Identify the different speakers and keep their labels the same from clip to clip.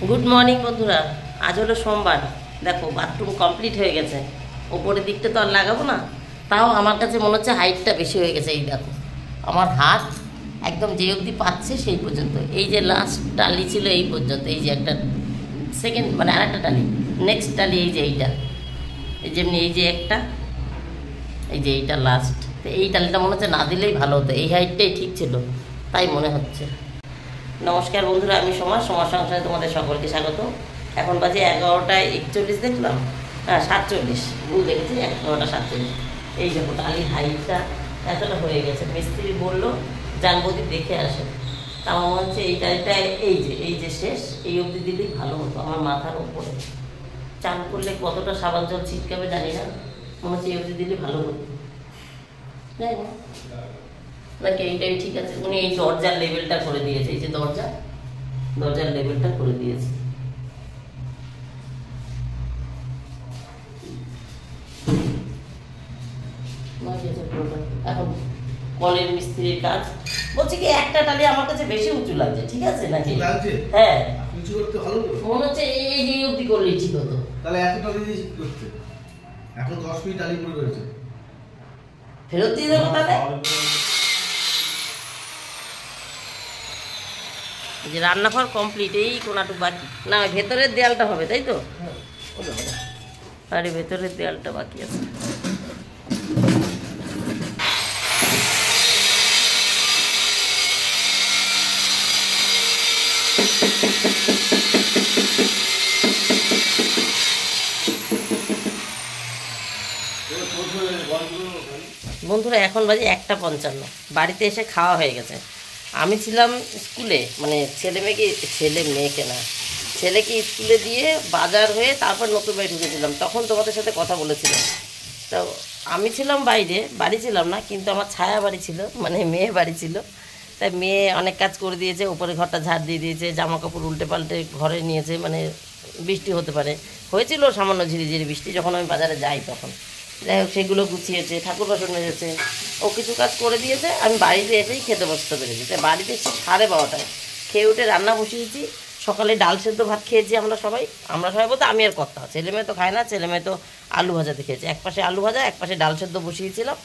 Speaker 1: Good morning বন্ধুরা। আজ হলো সোমবার। দেখো বাথরুম কমপ্লিট হয়ে গেছে। ওপরের দিকটা তো আর লাগাবো না, তাও আমার কাছে মনে হচ্ছে হাইটটা বেশি হয়ে গেছে। এই দেখো আমার হাত একদম যে অবধি পাচ্ছে সেই পর্যন্ত। এই যে লাস্ট টালি ছিল এই পর্যন্ত, এই যে একটা সেকেন্ড মানে আর একটা টালি, নেক্সট টালি এই যে এইটা, এই যেমনি এই যে একটা, এই যে এইটা লাস্ট। তো এই টালিটা মনে হচ্ছে না দিলেই ভালো হতো, এই হাইটটাই ঠিক ছিল তাই মনে হচ্ছে। নমস্কার বন্ধুরা, আমি সমাজ সংসারে তোমাদের সকলকে স্বাগত। এখন বাজে 11টা 41 দেখলাম, হ্যাঁ 47, ভুল দেখেছি, 11টা 47। এই দেখো টালির হাইটটা এতটা হয়ে গেছে। মিস্ত্রি বললো জানবদি দেখে আসে। তা আমার মনে হচ্ছে এই টালিটা এই যে শেষ, এই অবধি দিলেই ভালো হতো। আমার মাথার উপরে চান করলে কতটা সাবান জল ছিটকাবে জানি না, মনে হচ্ছে এই অবধি দিলে ভালো হতো। যাই না নাকি এইটাই ঠিক আছে। উনি এই দরজার লেভেলটা করে দিয়েছে, এই যে দরজার লেভেলটা করে দিয়েছে। এখন কলের মিস্ত্রির কাজ বলছি কি, একটা টালি আমার কাছে বেশি উঁচু লাগছে, ঠিক আছে নাকি? হ্যাঁ
Speaker 2: উঁচু করতে ভালো তো
Speaker 1: মনে হচ্ছে এই যে অবধি করলেই ঠিক হতো।
Speaker 2: তাহলে এত টালি দিয়ে করতে এখন 10 ফিট টালি পড়ে রয়েছে,
Speaker 1: ফেরত দিয়ে দেবো তাহলে। যে রান্নাঘর কমপ্লিট, এই কোনাটুকু বাকি না, ভেতরের দেয়ালটা হবে তাই তো? আরে ভেতরের দেয়ালটা বাকি আছে। বন্ধুরা এখন বাজে 1টা 55, বাড়িতে এসে খাওয়া হয়ে গেছে। আমি ছিলাম স্কুলে, মানে ছেলেমেয়েকে না, ছেলেকে স্কুলে দিয়ে বাজার হয়ে তারপর নতুন বাড়ি ঢুকেছিলাম। তখন তোমাদের সাথে কথা বলেছিলাম। তো আমি ছিলাম বাইরে, বাড়ি ছিলাম না, কিন্তু আমার ছায়া বাড়ি ছিল, মানে মেয়ে বাড়ি ছিল। তাই মেয়ে অনেক কাজ করে দিয়েছে, উপরে ঘরটা ঝাড় দিয়ে দিয়েছে, জামা কাপড় উল্টে পাল্টে ঘরে নিয়েছে, মানে বৃষ্টি হতে পারে, হয়েছিল সামান্য ঝিরিঝিরি বৃষ্টি যখন আমি বাজারে যাই তখন। যাই হোক সেগুলো গুছিয়েছে, ঠাকুর বাসন মেজেছে, ও কিছু কাজ করে দিয়েছে। আমি বাড়িতে এসেই খেতে বসতে পেরেছি। তাই বাড়িতে এসে 12:30 খেয়ে উঠে রান্না বসিয়েছি। সকালে ডাল সেদ্ধ ভাত খেয়েছি আমরা সবাই বলতে আমি আর কর্তা, ছেলেমেয়ে তো খায় না, ছেলেমেয়ে তো আলু ভাজাতে খেয়েছে। এক পাশে আলু ভাজা, এক পাশে ডাল সেদ্ধ বসিয়েছিলাম।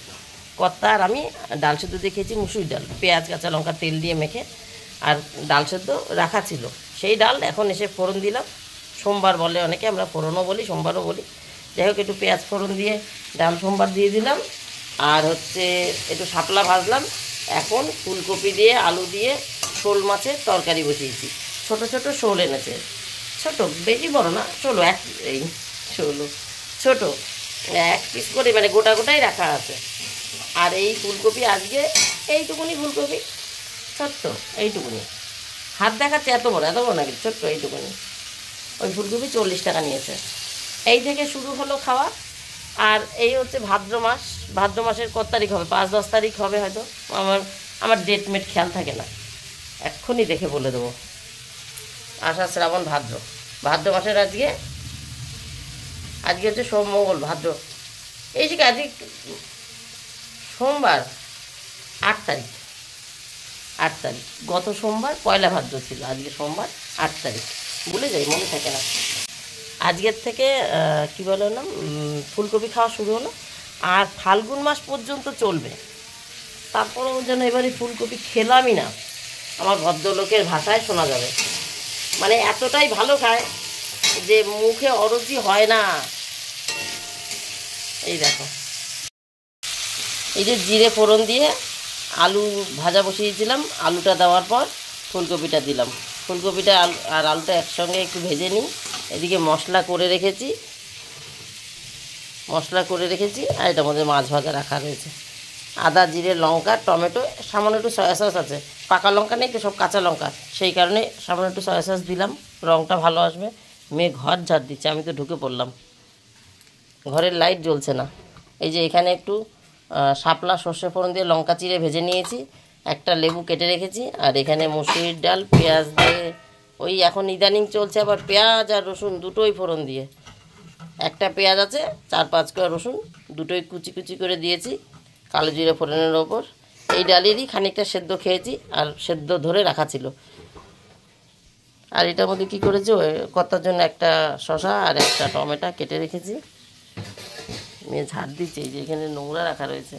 Speaker 1: কর্তা আর আমি ডাল সেদ্ধ দিয়ে খেয়েছি, মুসুর ডাল, পেঁয়াজ কাঁচা লঙ্কা তেল দিয়ে মেখে। আর ডাল সেদ্ধ রাখা ছিল, সেই ডাল এখন এসে ফোড়ন দিলাম। সোমবার বলে অনেকে, আমরা ফোড়নও বলি সোমবারও বলি। যাই হোক একটু পেঁয়াজ ফোড়ন দিয়ে ডাল সোমবার দিয়ে দিলাম। আর হচ্ছে একটু শাপলা ভাজলাম। এখন ফুলকপি দিয়ে আলু দিয়ে শোল মাছের তরকারি বসিয়েছি। ছোট ছোট শোল এনেছে, ছোট, বেশি বড় না, শোল এই শোল ছোট 1 পিস করে, মানে গোটা গোটাই রাখা আছে। আর এই ফুলকপি আজকে এইটুকুনি ফুলকপি, ছোট্ট এইটুকুনি, হাত দেখাচ্ছে এত বড় নাকি, ছোট্ট এইটুকুনি। ওই ফুলকপি 40 টাকা নিয়েছে। এই থেকে শুরু হলো খাওয়া। আর এই হচ্ছে ভাদ্র মাসের কত তারিখ হবে, 5-10 তারিখ হবে হয়তো। আমার ডেট মেট খেয়াল থাকে না, এক্ষুনি দেখে বলে দেবো। আষাঢ় শ্রাবণ ভাদ্র মাসের আজকে হচ্ছে সোম মঙ্গল ভাদ্র, এই যে আজকে সোমবার 8 তারিখ। গত সোমবার পয়লা ভাদ্র ছিল, আজকে সোমবার 8 তারিখ, ভুলে যাই, মনে থাকে না। আজকের থেকে কী বলো না, ফুলকপি খাওয়া শুরু হলো। আর ফাল্গুন মাস পর্যন্ত চলবে। তারপরেও যেন এবারে ফুলকপি খেলামই না, আমার ভদ্রলোকের ভাষায় শোনা যাবে। মানে এতটাই ভালো খায় যে মুখে অরুচি হয় না। এই দেখো, এই যে জিরে ফোড়ন দিয়ে আলু ভাজা বসিয়েছিলাম, আলুটা দেওয়ার পর ফুলকপিটা দিলাম। ফুলকপিটা আর আলুটা একসঙ্গে একটু ভেজে নিই। এদিকে মশলা করে রেখেছি, আর এটার মধ্যে মাছ ভাজা রাখা রয়েছে। আদা জিরে লঙ্কা টমেটো, সামান্য একটু সয়া সস আছে, পাকা লঙ্কা নেই তো, সব কাঁচা লঙ্কা, সেই কারণে সামান্য একটু সয়া সস দিলাম, রঙটা ভালো আসবে। মেয়ে ঘর ঝাড় দিচ্ছে, আমি তো ঢুকে পড়লাম, ঘরের লাইট জ্বলছে না। এই যে এখানে একটু শাপলা সর্ষে ফোড়ন দিয়ে লঙ্কা চিড়ে ভেজে নিয়েছি, একটা লেবু কেটে রেখেছি। আর এখানে মুসুরির ডাল পেঁয়াজ দিয়ে, ওই এখন ইদানিং চলছে আবার পেঁয়াজ আর রসুন দুটোই ফোড়ন দিয়ে, একটা পেঁয়াজ আছে, 4-5 কোয়া রসুন, দুটোই কুচি কুচি করে দিয়েছি কালো জিরে ফোড়নের ওপর। এই ডালেরই খানিকটা সেদ্ধ খেয়েছি, আর সেদ্ধ ধরে রাখা ছিল। আর এটার মধ্যে কী করেছি, ওই কর্তার জন্য একটা শসা আর একটা টমেটো কেটে রেখেছি। মেয়ে ঝাড় দিচ্ছে, এই যে এখানে নোংরা রাখা রয়েছে।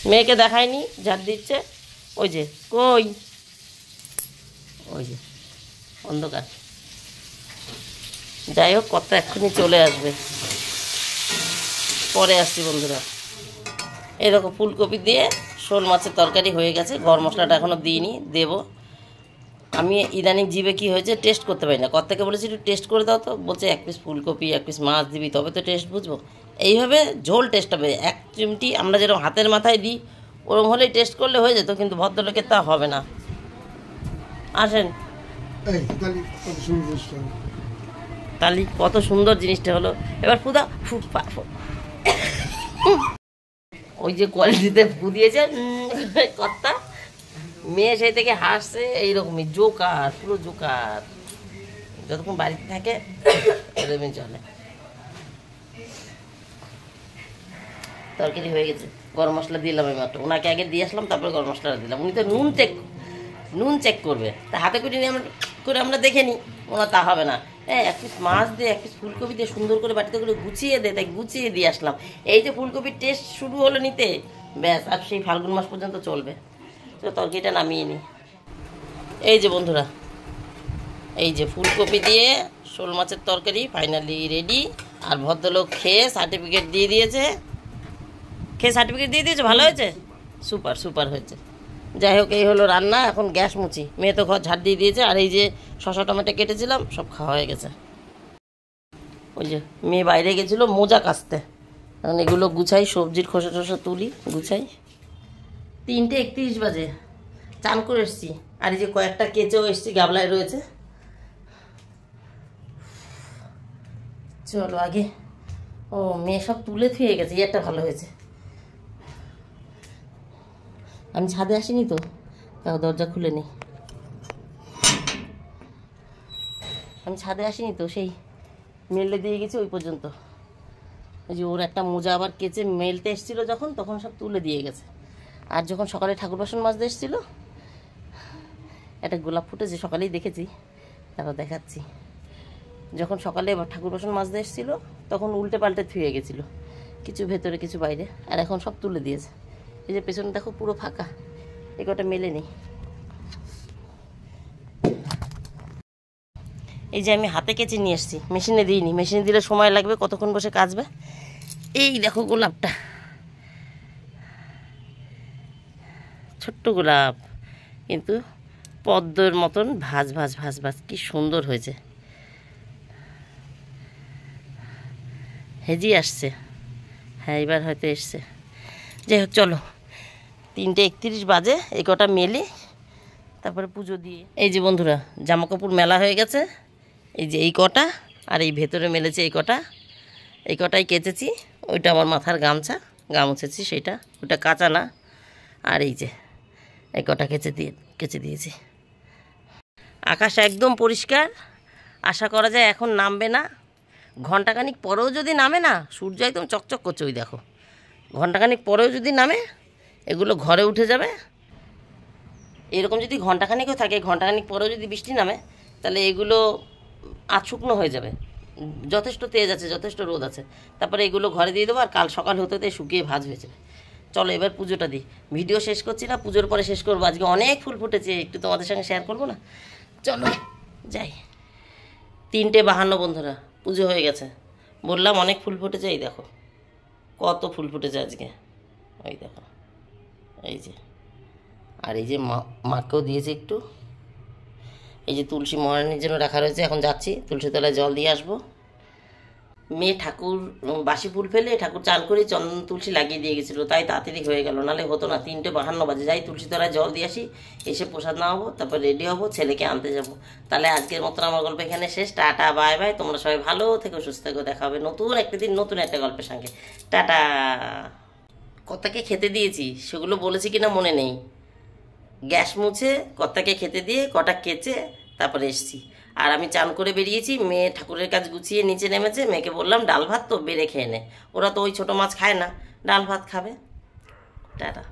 Speaker 1: মেয়েকে দেখায়নি, ঝাড় দিচ্ছে। ওই যে কই, ওই যে অন্ধকার। যাই হোক, কর্তা এক্ষুনি চলে আসবে, পরে আসছি বন্ধুরা। এরকম ফুলকপি দিয়ে শোল মাছের তরকারি হয়ে গেছে। গরম মশলাটা এখনও দিইনি, দেবো। আমি ইদানিং জিভে কী হয়েছে টেস্ট করতে পারি না। কর্তাকে বলেছি একটু টেস্ট করে দাও, তো বলছে 1 পিস ফুলকপি 1 পিস মাছ দিবি তবে তো টেস্ট বুঝবো। এইভাবে ঝোল টেস্ট হবে। 1 চিমটি আমরা যেরকম হাতের মাথায় দিই ওরকম হলেই টেস্ট করলে হয়ে যেত, কিন্তু ভদ্রলোকের তা হবে না। আসেন, তালি কত সুন্দর জিনিসটা হলো। এবার ফুদা ওই যে কোয়ালিটিতে ফু দিয়েছে কর্তা। মেয়ে সেই থেকে হাসছে এইরকমই, জোকার, পুরো জোকার। যতক্ষণ বাড়িতে থাকে এরকমই চলে। তরকারি হয়ে গেছে, গরম মশলা দিলাম আমি মাত্র। ওনাকে আগে দিয়ে আসলাম, তারপরে গরম মশলাটা দিলাম। উনি তো নুন চেক করবে, তা হাতে করে আমরা দেখে নিই। ওনার তা হবে না। 1 পিস মাছ দিয়ে 1 পিস ফুলকপি দিয়ে সুন্দর করে বাটিতে করে গুছিয়ে দে, তাই গুছিয়ে দিয়ে আসলাম। এই যে ফুলকপির টেস্ট শুরু হলো নিতে, ব্যাস আর সেই ফাল্গুন মাস পর্যন্ত চলবে। তো তরকারিটা নামিয়ে নিই। এই যে বন্ধুরা, এই যে ফুলকপি দিয়ে শোল মাছের তরকারি ফাইনালি রেডি। আর ভদ্রলোক খেয়ে সার্টিফিকেট দিয়ে দিয়েছে। ভালো হয়েছে, সুপার সুপার হয়েছে। যাই হোক, এই হলো রান্না। এখন গ্যাস মুছি। মেয়ে তো ঘর ঝাড় দিয়ে দিয়েছে। আর এই যে শসা টমেটো কেটেছিলাম, সব খাওয়া হয়ে গেছে। ওই যে মেয়ে বাইরে গেছিলো মোজা কাচতে, এখন এগুলো গুছাই, সবজির খোসা টোসা তুলি, গুছাই। 3:31 বাজে, চান করে এসছি। আর এই যে কয়েকটা কেচেও এসছি, গাবলায় রয়েছে। চলো আগে। ও মেয়ে সব তুলে থুয়ে গেছে, একটা ভালো হয়েছে। আমি ছাদে আসিনি তো, তাও দরজা খুলে নেই। সেই মেলে দিয়ে গেছি ওই পর্যন্ত। ওই যে ওর একটা মোজা আবার কেচে মেলতে এসেছিলো যখন, তখন সব তুলে দিয়ে গেছে। আর যখন সকালে ঠাকুর বাসন মাজতে এসেছিলো, একটা গোলাপ ফুটেছে, সকালেই দেখেছি, তারপর দেখাচ্ছি। যখন সকালে ঠাকুর বাসন মাজতে এসেছিলো তখন উল্টে পাল্টে থুয়ে গেছিলো, কিছু ভেতরে কিছু বাইরে। আর এখন সব তুলে দিয়েছে। এই যে পেছনে দেখো পুরো ফাঁকা, এ কটা মেলে নেই। এই যে আমি হাতে কেচে নিয়ে এসেছি, মেশিনে দিইনি। মেশিনে দিলে সময় লাগবে, কতক্ষণ বসে কাচবে। এই দেখো গোলাপটা, ছোট্ট গোলাপ, কিন্তু পদ্মের মতন ভাজ ভাজ ভাজ ভাজ, কি সুন্দর হয়েছে। হেজি আসছে, হ্যাঁ এবার হয়তো এসছে। যাই হোক চলো, 3:31 বাজে, এই কটা মেলে তারপরে পুজো দিয়ে। এই যে বন্ধুরা, জামা কাপড় মেলা হয়ে গেছে। এই যে এই কটা, আর এই ভেতরে মেলেছে এই কটাই কেচেছি। ওইটা আমার মাথার গামছা, মুছেছি সেটা, ওটা কাঁচা না। আর এই যে এই কটা কেচে দিয়েছি। আকাশ একদম পরিষ্কার, আশা করা যায় এখন নামবে না। ঘণ্টাখানিক পরেও যদি নামে না, সূর্য একদম চকচক করছে, ওই দেখো। ঘণ্টাখানিক পরেও যদি নামে, এগুলো ঘরে উঠে যাবে। এরকম যদি ঘণ্টাখানিকও থাকে, ঘণ্টাখানিক পরেও যদি বৃষ্টি নামে, তাহলে এগুলো আজ শুকনো হয়ে যাবে। যথেষ্ট তেজ আছে, যথেষ্ট রোদ আছে। তারপরে এগুলো ঘরে দিয়ে দেবো, আর কাল সকাল হতে হতে শুকিয়ে ভাজ হয়ে যাবে। চলো এবার পুজোটা দিই। ভিডিও শেষ করছি না, পুজোর পরে শেষ করবো। আজকে অনেক ফুল ফুটেছে, একটু তোমাদের সঙ্গে শেয়ার করবো না? চলো যাই। 3:52 বন্ধুরা, পুজো হয়ে গেছে। বললাম অনেক ফুল ফুটেছে, এই দেখো কত ফুল ফুটেছে আজকে, ওই দেখো। এই যে, আর এই যে মাকেও দিয়েছে একটু। এই যে তুলসী মহারানীর জন্য রাখা রয়েছে। এখন যাচ্ছি তুলসী তলায় জল দিয়ে আসবো। মেয়ে ঠাকুর বাসি ফুল ফেলে ঠাকুর চান করে চন্দন তুলসী লাগিয়ে দিয়ে গেছিলো, তাই তাড়াতাড়ি হয়ে গেল, নাহলে হতো না। 3:52 বাজে। যাই তুলসী তলায় জল দিয়ে আসি, এসে প্রসাদ নামাবো, তারপর রেডি হবো, ছেলেকে আনতে যাব। তাহলে আজকের মতন আমার গল্প এখানে শেষ। Tata, bye bye. তোমরা সবাই ভালো থেকো, সুস্থ থেকো। দেখা হবে নতুন একটা দিন, নতুন একটা গল্পের সঙ্গে। টাটা। কর্তাকে খেতে দিয়েছি, সেগুলো বলেছি কিনা মনে নেই। গ্যাস মুছে কর্তাকে খেতে দিয়ে কটা কেচে তারপরে এসছি। আর আমি চান করে বেরিয়েছি। মেয়ে ঠাকুরের কাজ গুছিয়ে নিচে নেমেছে। মেয়েকে বললাম ডাল ভাত তো বেড়ে খেয়ে নে, ওরা তো ওই ছোটো মাছ খায় না, ডাল ভাত খাবে। টাটা।